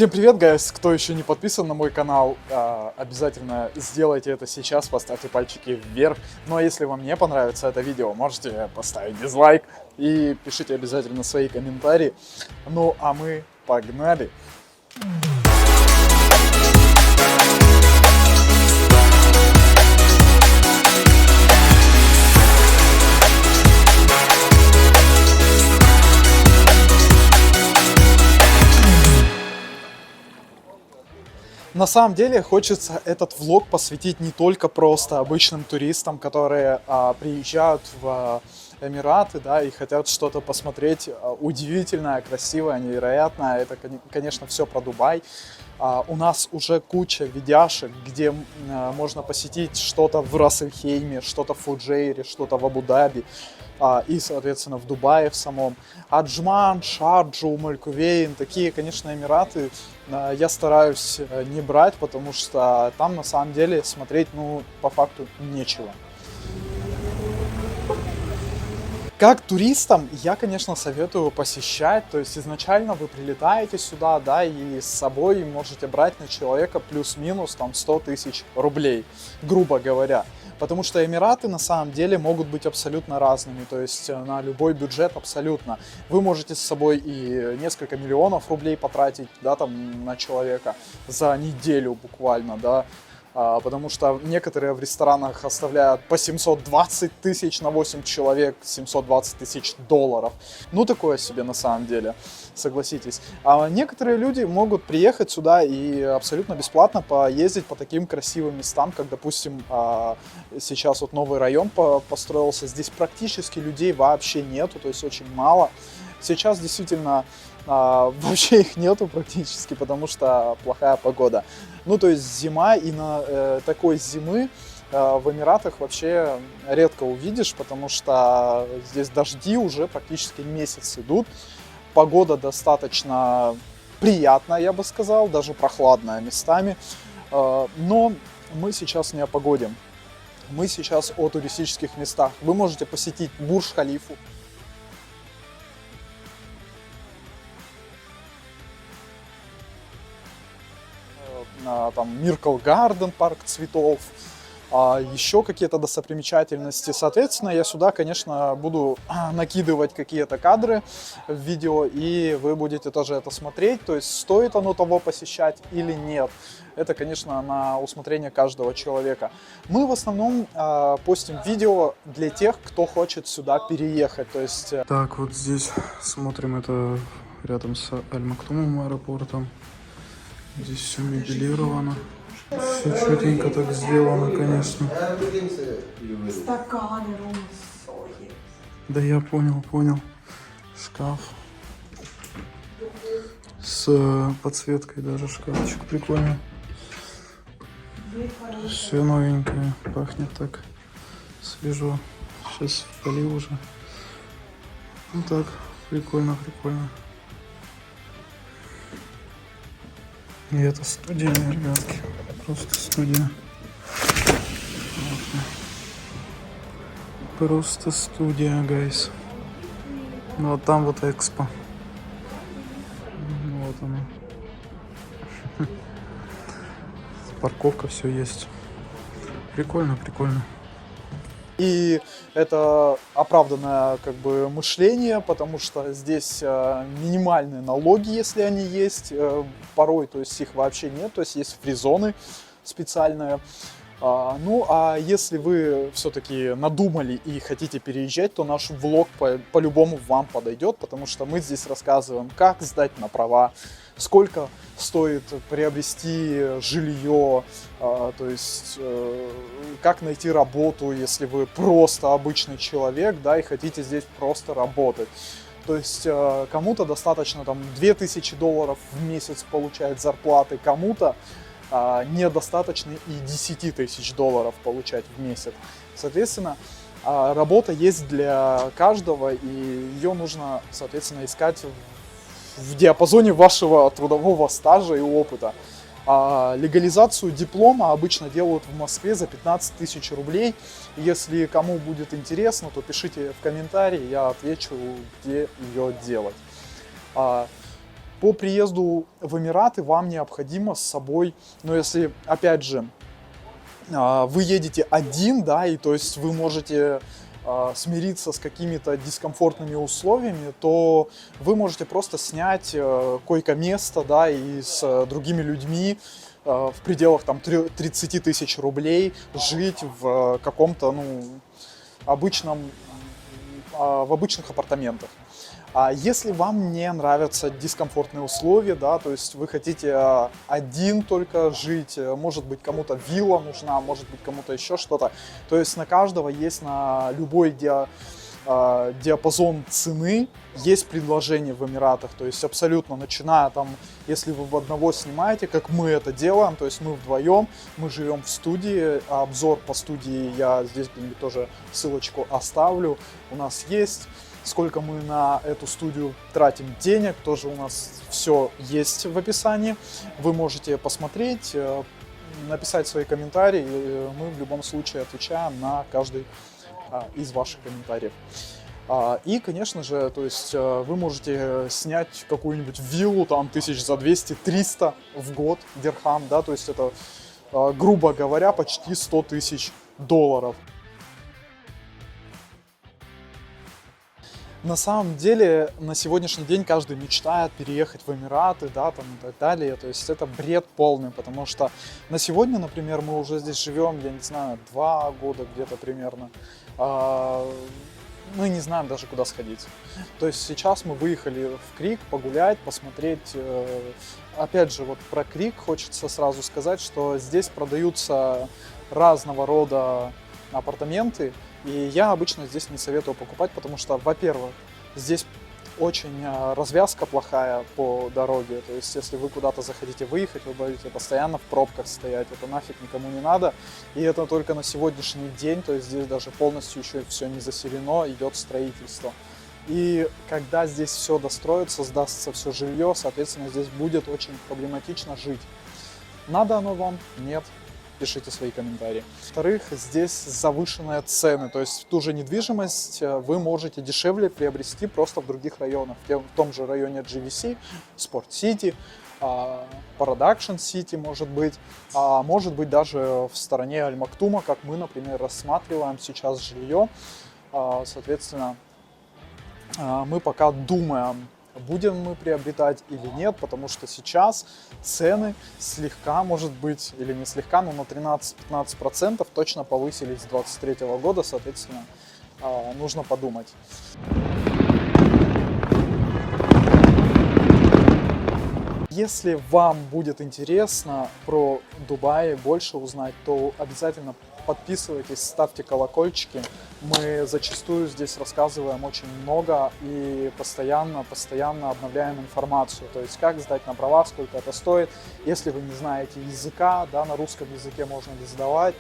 Всем привет, guys! Кто еще не подписан на мой канал, обязательно сделайте это сейчас, поставьте пальчики вверх. Ну а если вам не понравится это видео, можете поставить дизлайк и пишите обязательно свои комментарии. Ну а мы погнали! На самом деле хочется этот влог посвятить не только просто обычным туристам, которые приезжают в Эмираты, да, и хотят что-то посмотреть удивительное, красивое, невероятное. Это, конечно, все про Дубай. У нас уже куча видяшек, где можно посетить что-то в Рас-эль-Хейме, что-то в Фуджейре, что-то в Абу-Даби. И, соответственно, в Дубае в самом. Аджман, Шарджу, Уmm-эль-Кувейн, такие, конечно, Эмираты я стараюсь не брать, потому что там на самом деле смотреть, ну, по факту нечего. Как туристам я, конечно, советую посещать, то есть изначально вы прилетаете сюда, да, и с собой можете брать на человека плюс-минус там 100 тысяч рублей, грубо говоря. Потому что Эмираты на самом деле могут быть абсолютно разными, то есть на любой бюджет абсолютно. Вы можете с собой и несколько миллионов рублей потратить, да, там на человека за неделю буквально, да. Потому что некоторые в ресторанах оставляют по 720 тысяч на 8 человек, 720 тысяч долларов. Ну, такое себе на самом деле, согласитесь. А некоторые люди могут приехать сюда и абсолютно бесплатно поездить по таким красивым местам, как, допустим, сейчас вот новый район построился. Здесь практически людей вообще нету, то есть очень мало. Сейчас действительно вообще их нету практически, потому что плохая погода. Ну, то есть зима, и на такой зимы в Эмиратах вообще редко увидишь, потому что здесь дожди уже практически месяц идут. Погода достаточно приятная, я бы сказал, даже прохладная местами. Но мы сейчас не о погоде. Мы сейчас о туристических местах. Вы можете посетить Бурдж-Халифу. Там Миркл Гарден, парк цветов, еще какие-то достопримечательности. Соответственно, я сюда, конечно, буду накидывать какие-то кадры в видео, и вы будете тоже это смотреть. То есть, стоит оно того посещать или нет. Это, конечно, на усмотрение каждого человека. Мы в основном постим видео для тех, кто хочет сюда переехать. То есть... Так, вот здесь смотрим, это рядом с Аль-Мактумом аэропортом. Здесь все мебелировано. Все четенько так сделано, конечно. Стаканы, да я понял. Шкаф. С подсветкой даже шкафчик прикольный. Все новенькое. Пахнет так свежо. Сейчас полил уже. Ну так, прикольно. И это студия, ребятки. Просто студия. Просто студия, гайс. Ну, а там вот экспо. Вот оно. Парковка, все есть. Прикольно. И это оправданное как бы мышление, потому что здесь минимальные налоги, если они есть, порой, то есть их вообще нет, то есть есть фри-зоны специальные. Ну, а если вы все-таки надумали и хотите переезжать, то наш влог по-любому вам подойдет, потому что мы здесь рассказываем, как сдать на права, сколько стоит приобрести жилье, то есть как найти работу, если вы просто обычный человек, да, и хотите здесь просто работать. То есть кому-то достаточно там $2000 в месяц получать зарплаты, кому-то недостаточно и $10 000 получать в месяц. Соответственно, работа есть для каждого, и ее нужно, соответственно, искать в диапазоне вашего трудового стажа и опыта. Легализацию диплома обычно делают в Москве за 15 000 рублей. Если кому будет интересно, то пишите в комментарии, я отвечу, где ее делать. По приезду в Эмираты вам необходимо с собой, но если, опять же, вы едете один, да, и то есть вы можете смириться с какими-то дискомфортными условиями, то вы можете просто снять койко-место, да, и с другими людьми в пределах там 30 тысяч рублей жить в каком-то, ну, в обычных апартаментах. А если вам не нравятся дискомфортные условия, да, то есть вы хотите один только жить, может быть, кому-то вилла нужна, может быть, кому-то еще что-то, то есть на каждого есть, на любой диапазон цены есть предложение в Эмиратах, то есть абсолютно, начиная там, если вы в одного снимаете, как мы это делаем, то есть мы вдвоем, мы живем в студии, обзор по студии я здесь где-нибудь тоже ссылочку оставлю, у нас есть. Сколько мы на эту студию тратим денег, тоже у нас все есть в описании. Вы можете посмотреть, написать свои комментарии, и мы в любом случае отвечаем на каждый из ваших комментариев. И, конечно же, то есть вы можете снять какую-нибудь виллу там тысяч за 200-300 в год дирхам, да, то есть это, грубо говоря, почти 100 тысяч долларов. На самом деле, на сегодняшний день каждый мечтает переехать в Эмираты, да, там и так далее. То есть это бред полный, потому что на сегодня, например, мы уже здесь живем, я не знаю, 2 года где-то примерно. Мы не знаем даже, куда сходить. То есть сейчас мы выехали в Крик погулять, посмотреть. Опять же, вот про Крик хочется сразу сказать, что здесь продаются разного рода апартаменты. И я обычно здесь не советую покупать, потому что, во-первых, здесь очень развязка плохая по дороге. То есть, если вы куда-то захотите выехать, вы будете постоянно в пробках стоять. Это нафиг никому не надо. И это только на сегодняшний день. То есть, здесь даже полностью еще все не заселено, идет строительство. И когда здесь все достроится, сдастся все жилье, соответственно, здесь будет очень проблематично жить. Надо оно вам? Нет. Пишите свои комментарии. Во-вторых, здесь завышенные цены, то есть ту же недвижимость вы можете дешевле приобрести просто в других районах, в том же районе GVC, Sport City, Production City может быть даже в стороне Аль-Мактума, как мы, например, рассматриваем сейчас жилье. Соответственно, мы пока думаем, будем мы приобретать или нет, потому что сейчас цены слегка, может быть, или не слегка, но на 13-15% точно повысились с 2023 года, соответственно, нужно подумать. Если вам будет интересно про Дубай больше узнать, то обязательно подписывайтесь, ставьте колокольчики. Мы зачастую здесь рассказываем очень много и постоянно обновляем информацию. То есть как сдать на права, сколько это стоит. Если вы не знаете языка, да, на русском языке можно ли сдавать.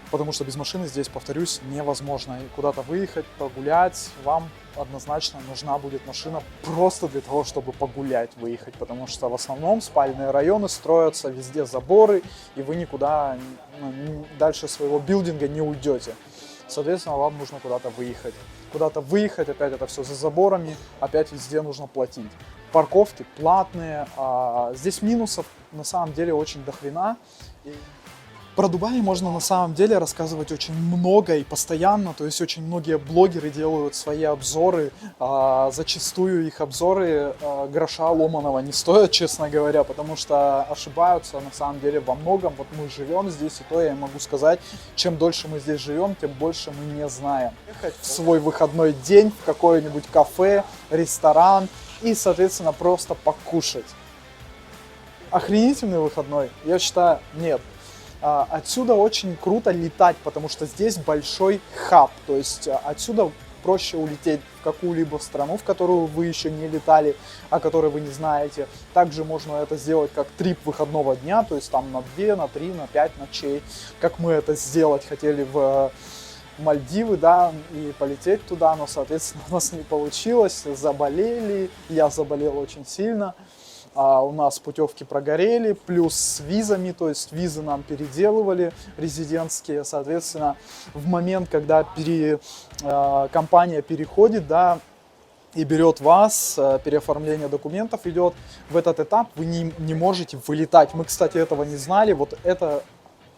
Потому что без машины здесь, повторюсь, невозможно. И куда-то выехать, погулять, вам однозначно нужна будет машина просто для того, чтобы погулять, выехать. Потому что в основном спальные районы строятся, везде заборы, и вы никуда дальше своего билдинга не уйдете. Соответственно, вам нужно куда-то выехать. Куда-то выехать, опять это все за заборами, опять везде нужно платить. Парковки платные, здесь минусов на самом деле очень дохрена. Про Дубай можно на самом деле рассказывать очень много и постоянно, то есть очень многие блогеры делают свои обзоры, зачастую их обзоры гроша ломаного не стоят, честно говоря, потому что ошибаются на самом деле во многом. Вот мы живем здесь, и то я могу сказать, чем дольше мы здесь живем, тем больше мы не знаем. Ехать в свой выходной день в какое-нибудь кафе, ресторан и, соответственно, просто покушать. Охренительный выходной? Я считаю, нет. Отсюда очень круто летать, потому что здесь большой хаб, то есть отсюда проще улететь в какую-либо страну, в которую вы еще не летали, о которой вы не знаете. Также можно это сделать как трип выходного дня, то есть там на 2, на 3, на 5 ночей, как мы это сделать хотели в Мальдивы, да, и полететь туда, но, соответственно, у нас не получилось, заболели, я заболел очень сильно. У нас путевки прогорели, плюс с визами, то есть визы нам переделывали резидентские, соответственно, в момент, когда компания переходит, да, и берет вас, переоформление документов идет. В этот этап вы не можете вылетать. Мы, кстати, этого не знали. Вот это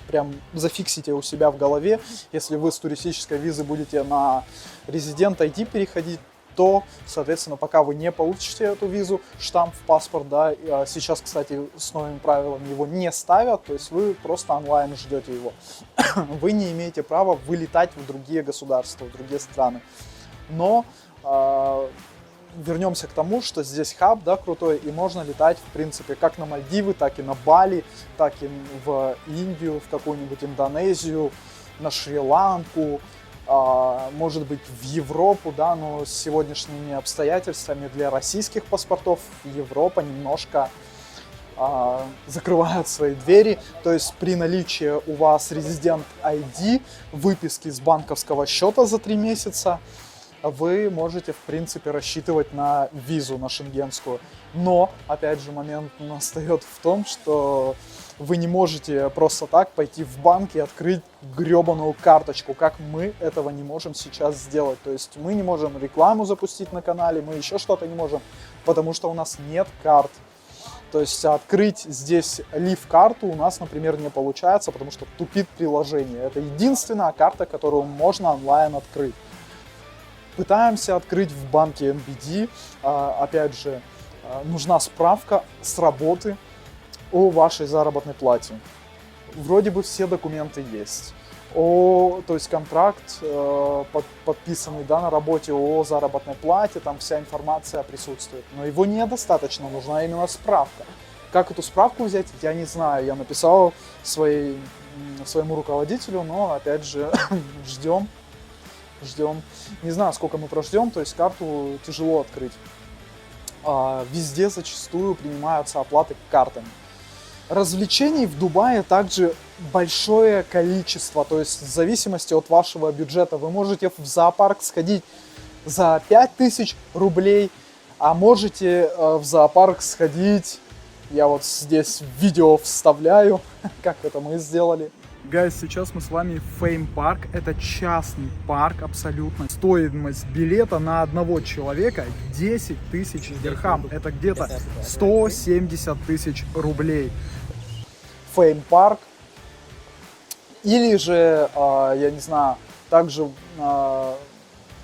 прям зафиксите у себя в голове. Если вы с туристической визы будете на резидент ID переходить, то, соответственно, пока вы не получите эту визу, штамп в паспорт, да, сейчас, кстати, с новыми правилами его не ставят, то есть вы просто онлайн ждете его. Вы не имеете права вылетать в другие государства, в другие страны. Но вернемся к тому, что здесь хаб, да, крутой, и можно летать, в принципе, как на Мальдивы, так и на Бали, так и в Индию, в какую-нибудь Индонезию, на Шри-Ланку, может быть, в Европу, да, но с сегодняшними обстоятельствами для российских паспортов Европа немножко закрывает свои двери. То есть при наличии у вас резидент ID, выписки с банковского счета за 3 месяца, вы можете, в принципе, рассчитывать на визу, на шенгенскую. Но, опять же, момент настает в том, что вы не можете просто так пойти в банк и открыть гребаную карточку, как мы этого не можем сейчас сделать. То есть мы не можем рекламу запустить на канале, мы еще что-то не можем, потому что у нас нет карт. То есть открыть здесь лив-карту у нас, например, не получается, потому что тупит приложение. Это единственная карта, которую можно онлайн открыть. Пытаемся открыть в банке NBD, опять же, нужна справка с работы о вашей заработной плате. Вроде бы все документы есть. То есть контракт подписанный, да, на работе о заработной плате, там вся информация присутствует. Но его недостаточно, нужна именно справка. Как эту справку взять, я не знаю. Я написал своему руководителю, но опять же ждем. Не знаю, сколько мы прождем, то есть карту тяжело открыть. Везде зачастую принимаются оплаты картами. Развлечений в Дубае также большое количество, то есть в зависимости от вашего бюджета. Вы можете в зоопарк сходить за 5000 рублей, а можете в зоопарк сходить, я вот здесь видео вставляю, как это мы сделали. Гайс, сейчас мы с вами в Fame Park. Это частный парк абсолютно. Стоимость билета на одного человека 10 тысяч дирхам. Это где-то 170 тысяч рублей. Fame Park. Или же, я не знаю, также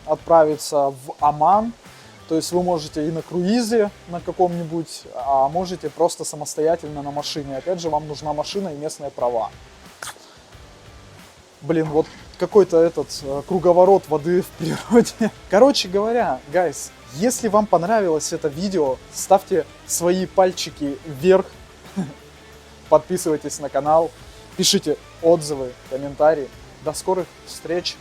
отправиться в Оман. То есть вы можете и на круизе на каком-нибудь, а можете просто самостоятельно на машине. Опять же, вам нужна машина и местные права. Блин, вот какой-то круговорот воды в природе. Короче говоря, гайс, если вам понравилось это видео, ставьте свои пальчики вверх, подписывайтесь на канал, пишите отзывы, комментарии. До скорых встреч!